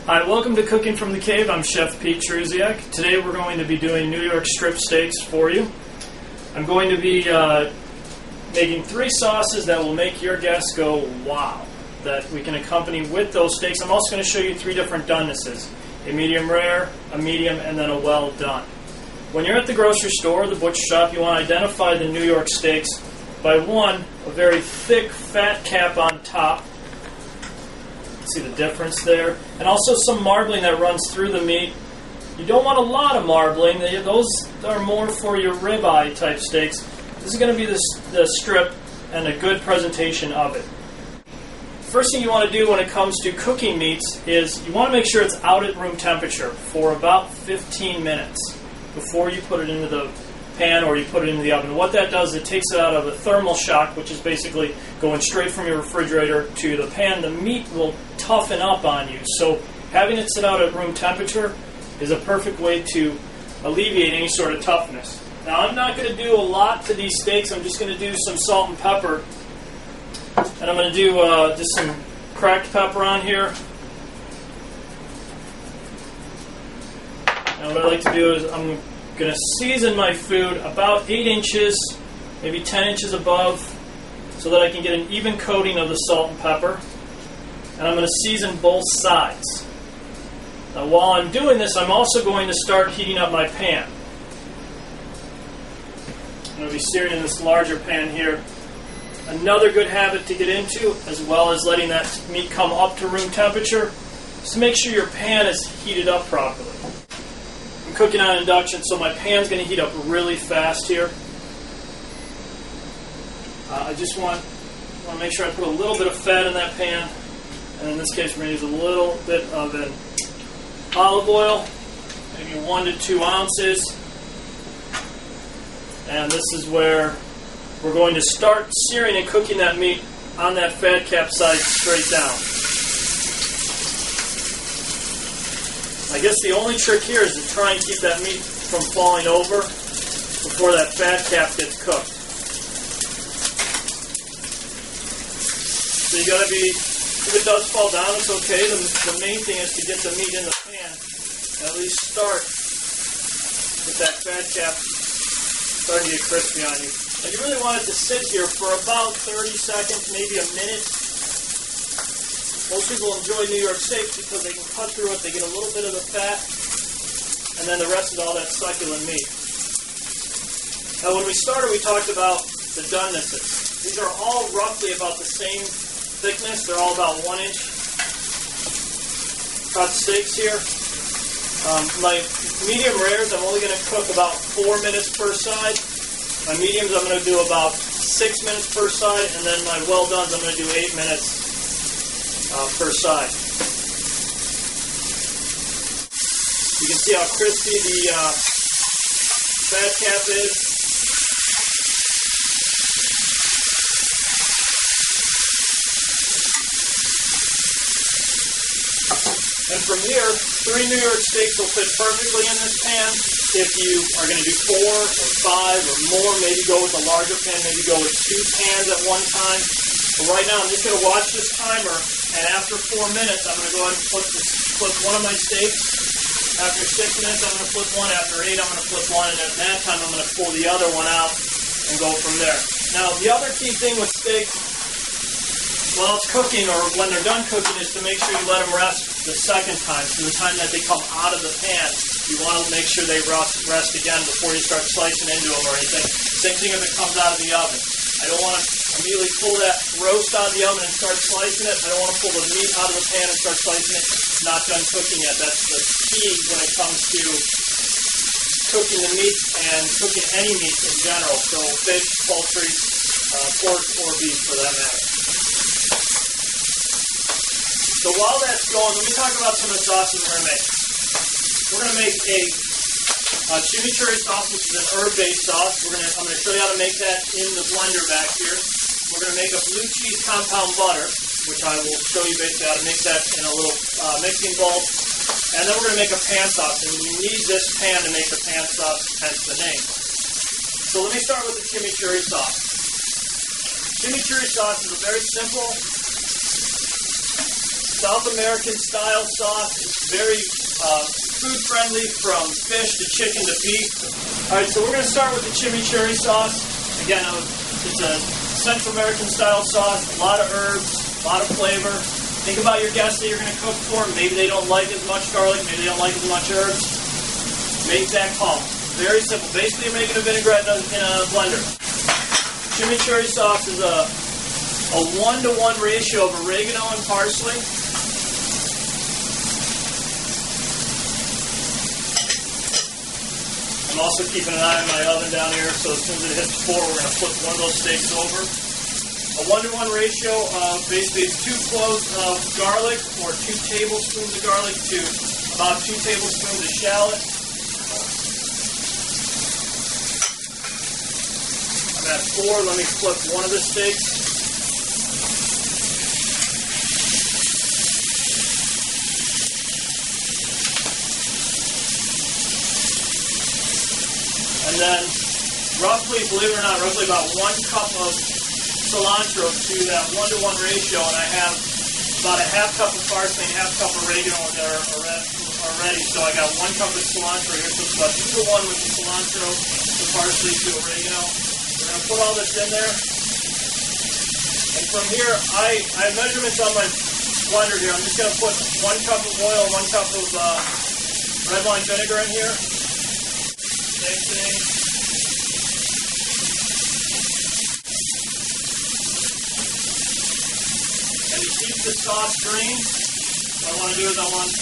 Hi, welcome to Cooking from the Cave. I'm Chef Pete Truziak. Today we're going to be doing New York strip steaks for you. I'm going to be making 3 sauces that will make your guests go, wow, that we can accompany with those steaks. I'm also going to show you 3 different done-nesses, a medium rare, a medium, and then a well done. When you're at the grocery store or the butcher shop, you want to identify the New York steaks by one, a very thick fat cap on top. See the difference there? And also some marbling that runs through the meat. You don't want a lot of marbling. Those are more for your ribeye type steaks. This is going to be the strip and a good presentation of it. First thing you want to do when it comes to cooking meats is you want to make sure it's out at room temperature for about 15 minutes before you put it into the pan or you put it into the oven. What that does, it takes it out of a thermal shock, which is basically going straight from your refrigerator to the pan. The meat will toughen up on you. So having it sit out at room temperature is a perfect way to alleviate any sort of toughness. Now I'm not going to do a lot to these steaks. I'm just going to do some salt and pepper. And I'm going to do just some cracked pepper on here. And what I like to do is I'm going to season my food about 8 inches, maybe 10 inches above, so that I can get an even coating of the salt and pepper. And I'm going to season both sides. Now while I'm doing this, I'm also going to start heating up my pan. I'm going to be searing in this larger pan here. Another good habit to get into, as well as letting that meat come up to room temperature, is to make sure your pan is heated up properly. I'm cooking on induction, so my pan's going to heat up really fast here. I just want to make sure I put a little bit of fat in that pan, and in this case we're going to use a little bit of an olive oil, maybe 1 to 2 ounces, and this is where we're going to start searing and cooking that meat on that fat cap side straight down. I guess the only trick here is to try and keep that meat from falling over before that fat cap gets cooked. So you got to be, if it does fall down, it's okay. The main thing is to get the meat in the pan and at least start with that fat cap starting to get crispy on you. And you really want it to sit here for about 30 seconds, maybe a minute. Most people enjoy New York steaks because they can cut through it, they get a little bit of the fat, and then the rest is all that succulent meat. Now when we started, we talked about the done-nesses. These are all roughly about the same thickness. They're all about 1 inch cut steaks here. My medium rares, I'm only going to cook about 4 minutes per side. My mediums, I'm going to do about 6 minutes per side, and then my well-dones, I'm going to do 8 minutes per side. You can see how crispy the fat cap is. And from here, 3 New York steaks will fit perfectly in this pan. If you are going to do 4 or 5 or more, maybe go with a larger pan, maybe go with 2 pans at one time. But right now, I'm just going to watch this timer, and after 4 minutes, I'm going to go ahead and flip one of my steaks. After 6 minutes, I'm going to flip one. After 8, I'm going to flip one, and at that time, I'm going to pull the other one out and go from there. Now, the other key thing with steaks, while it's cooking or when they're done cooking, is to make sure you let them rest the second time. So the time that they come out of the pan, you want to make sure they rest again before you start slicing into them or anything. Same thing if it comes out of the oven. I don't want to immediately pull that roast out of the oven and start slicing it. I don't want to pull the meat out of the pan and start slicing it. It's not done cooking yet. That's the key when it comes to cooking the meat and cooking any meat in general. So fish, poultry, pork, or beef for that matter. So while that's going, let me talk about some of the sauces we're going to make. We're going to make a chimichurri sauce, which is an herb-based sauce. I'm going to show you how to make that in the blender back here. We're going to make a blue cheese compound butter, which I will show you basically how to mix that in a little mixing bowl. And then we're going to make a pan sauce, and you need this pan to make the pan sauce, hence the name. So let me start with the chimichurri sauce. Chimichurri sauce is a very simple South American style sauce. It's very food friendly, from fish to chicken to beef. Alright, so we're going to start with the chimichurri sauce. Again, it's a Central American style sauce, a lot of herbs, a lot of flavor. Think about your guests that you're going to cook for. Maybe they don't like as much garlic, maybe they don't like as much herbs. Make that call. Very simple. Basically, you're making a vinaigrette in a blender. Chimichurri sauce is a 1-to-1 ratio of oregano and parsley. I'm also keeping an eye on my oven down here, so as soon as it hits 4, we're going to flip one of those steaks over. A 1-to-1 ratio of basically 2 cloves of garlic, or 2 tablespoons of garlic, to about 2 tablespoons of shallot. I'm at 4. Let me flip one of the steaks. And then, roughly, believe it or not, roughly about 1 cup of cilantro to that 1-to-1 ratio, and I have about a half cup of parsley and a half cup of oregano that are ready. So I got 1 cup of cilantro here, so it's about 2-to-1 with the cilantro, the parsley to oregano. We're going to put all this in there. And from here, I have measurements on my blender here. I'm just going to put 1 cup of oil, 1 cup of red wine vinegar in here. Same thing. And to keep the sauce green, what I want to do is I want to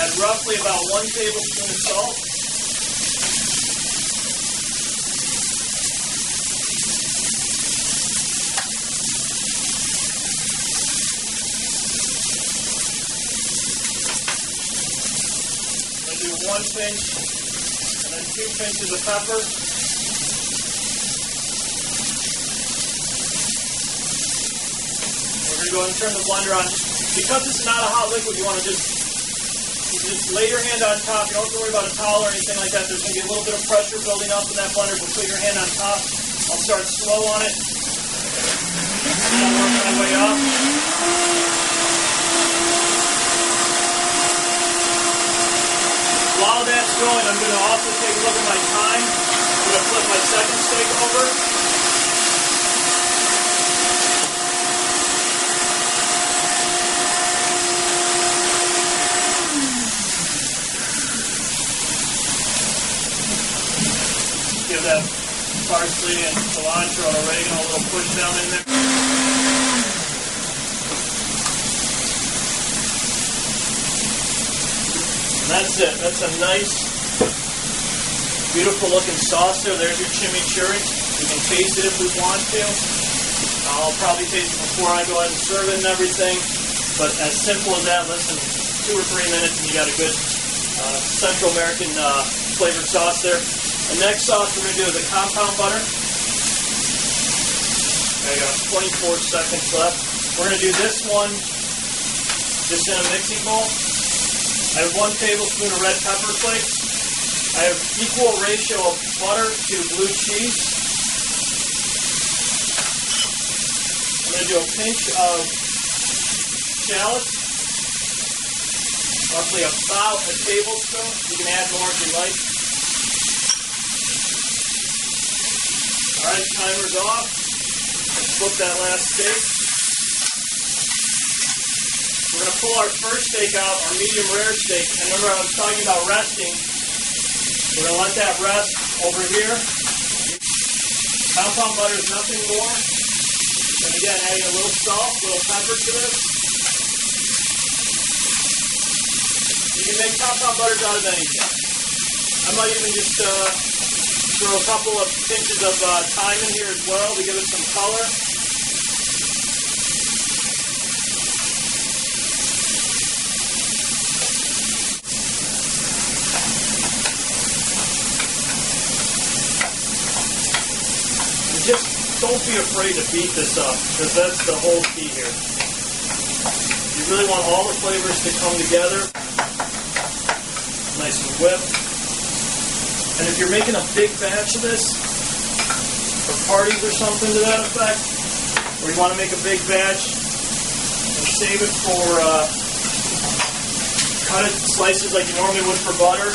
add roughly about 1 tablespoon of salt. Do 1 pinch and then 2 pinches of pepper. We're going to go ahead and turn the blender on. Because it's not a hot liquid, you want to just lay your hand on top. You don't have to worry about a towel or anything like that. There's going to be a little bit of pressure building up in that blender, but put your hand on top. I'll start slow on it. And I'll work my way up. While that's going, I'm going to also take a look at my time. I'm going to flip my second steak over. Give that parsley and cilantro and oregano a little push down in there. That's it. That's a nice, beautiful looking sauce there. There's your chimichurri. We can taste it if we want to. I'll probably taste it before I go ahead and serve it and everything. But as simple as that, less than 2 or 3 minutes and you got a good Central American flavored sauce there. The next sauce we're going to do is a compound butter. I got 24 seconds left. We're going to do this one just in a mixing bowl. I have 1 tablespoon of red pepper flakes. I have equal ratio of butter to blue cheese. I'm going to do a pinch of shallots, roughly about a tablespoon. You can add more if you like. Alright, timer's off. Let's flip that last steak. We're going to pull our first steak out, our medium rare steak. And remember, I was talking about resting. We're going to let that rest over here. Compound butter is nothing more. And again, adding a little salt, a little pepper to this. You can make compound butters out of anything. I might even just throw a couple of pinches of thyme in here as well to give it some color. Just don't be afraid to beat this up, because that's the whole key here. You really want all the flavors to come together. Nice and whipped. And if you're making a big batch of this, for parties or something to that effect, or you want to make a big batch and save it for, cut it in slices like you normally would for butter.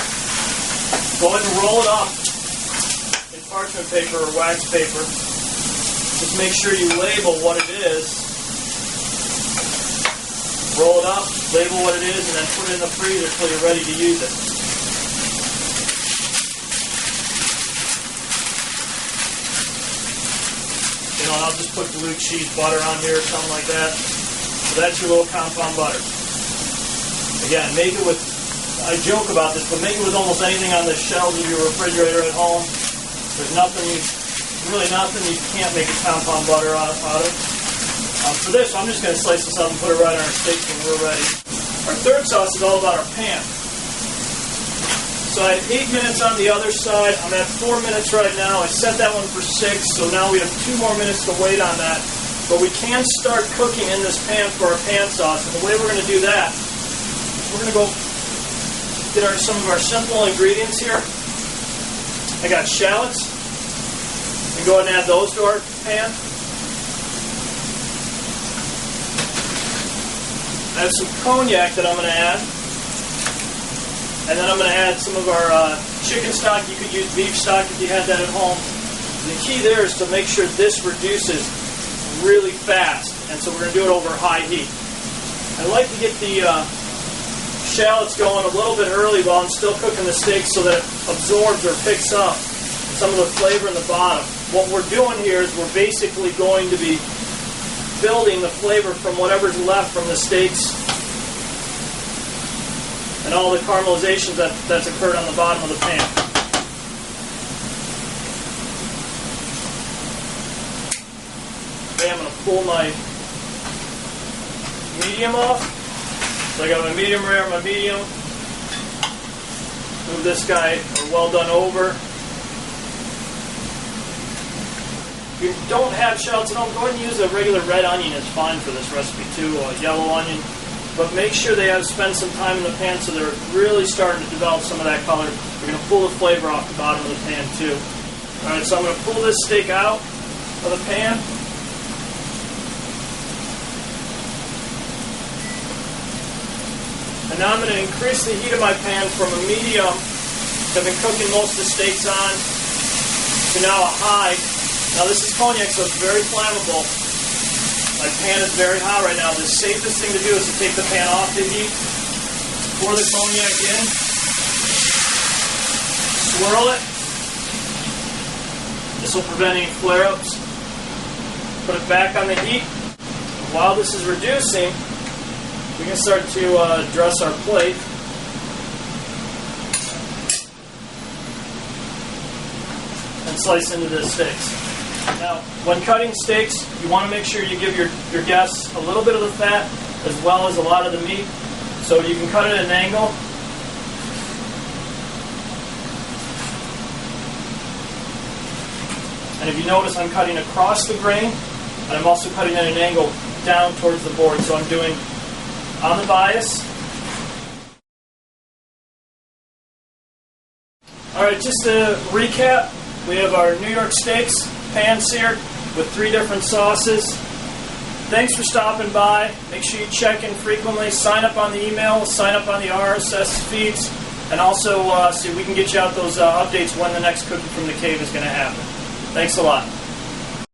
Go ahead and roll it up in parchment paper or wax paper. Just make sure you label what it is. Roll it up, label what it is, and then put it in the freezer until you're ready to use it. You know, I'll just put blue cheese butter on here or something like that. So that's your little compound butter. Again, make it with, I joke about this, but make it with almost anything on the shelves of your refrigerator at home. There's nothing, really nothing you can't make a compound butter out of. For this, I'm just going to slice this up and put it right on our steaks when we're ready. Our third sauce is all about our pan. So I had 8 minutes on the other side. I'm at 4 minutes right now. I set that one for 6, so now we have 2 more minutes to wait on that. But we can start cooking in this pan for our pan sauce. And the way we're going to do that, we're going to go get some of our simple ingredients here. I got shallots. We go ahead and add those to our pan. I have some cognac that I'm going to add. And then I'm going to add some of our chicken stock. You could use beef stock if you had that at home. The key there is to make sure this reduces really fast. And so we're going to do it over high heat. I like to get the shallots going a little bit early while I'm still cooking the steak so that it absorbs or picks up some of the flavor in the bottom. What we're doing here is we're basically going to be building the flavor from whatever's left from the steaks and all the caramelization that's occurred on the bottom of the pan. Okay, I'm going to pull my medium off. So I got my medium rare, my medium. Move this guy well done over. If you don't have shallots at home, go ahead and use a regular red onion. It's fine for this recipe too, a yellow onion. But make sure they have spent some time in the pan so they're really starting to develop some of that color. You're going to pull the flavor off the bottom of the pan too. Alright, so I'm going to pull this steak out of the pan. And now I'm going to increase the heat of my pan from a medium that I've been cooking most of the steaks on to now a high. Now this is cognac, so it's very flammable. My pan is very hot right now. The safest thing to do is to take the pan off the heat, pour the cognac in, swirl it. This will prevent any flare-ups. Put it back on the heat. While this is reducing, we can start to dress our plate. And slice into the steaks. Now, when cutting steaks, you want to make sure you give your guests a little bit of the fat as well as a lot of the meat. So you can cut it at an angle. And if you notice, I'm cutting across the grain, and I'm also cutting at an angle down towards the board. So I'm doing on the bias. Alright, just to recap, we have our New York steaks, pan-seared, with 3 different sauces. Thanks for stopping by. Make sure you check in frequently. Sign up on the email, sign up on the RSS feeds, and also see if we can get you out those updates when the next Cooking from the Cave is going to happen. Thanks a lot.